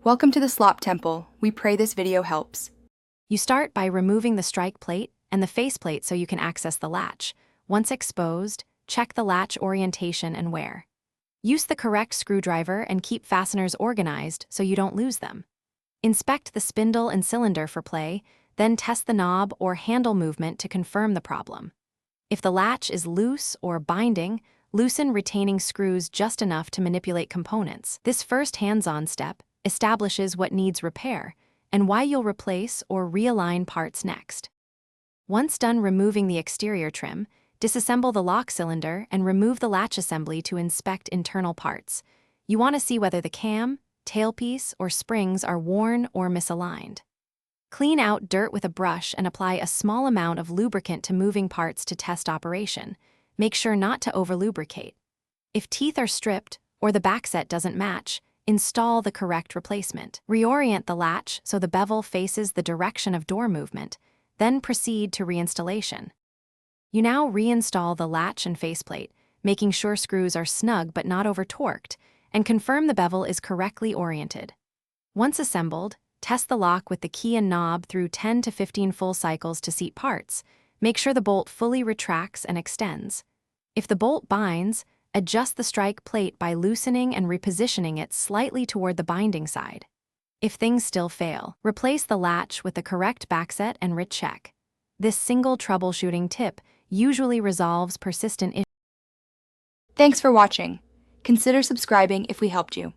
Welcome to the Slop Temple. We pray this video helps. You start by removing the strike plate and the faceplate so you can access the latch. Once exposed, check the latch orientation and wear. Use the correct screwdriver and keep fasteners organized so you don't lose them. Inspect the spindle and cylinder for play, then test the knob or handle movement to confirm the problem. If the latch is loose or binding, loosen retaining screws just enough to manipulate components. This first hands-on step establishes what needs repair and why you'll replace or realign parts next. Once done removing the exterior trim, disassemble the lock cylinder and remove the latch assembly to inspect internal parts. You want to see whether the cam, tailpiece, or springs are worn or misaligned. Clean out dirt with a brush and apply a small amount of lubricant to moving parts to test operation. Make sure not to over-lubricate. If teeth are stripped or the backset doesn't match, install the correct replacement. Reorient the latch so the bevel faces the direction of door movement, then proceed to reinstallation. You now reinstall the latch and faceplate, making sure screws are snug but not over-torqued, and confirm the bevel is correctly oriented. Once assembled, test the lock with the key and knob through 10 to 15 full cycles to seat parts. Make sure the bolt fully retracts and extends. If the bolt binds, adjust the strike plate by loosening and repositioning it slightly toward the binding side. If things still fail, replace the latch with the correct backset and recheck. This single troubleshooting tip usually resolves persistent issues. Thanks for watching. Consider subscribing if we helped you.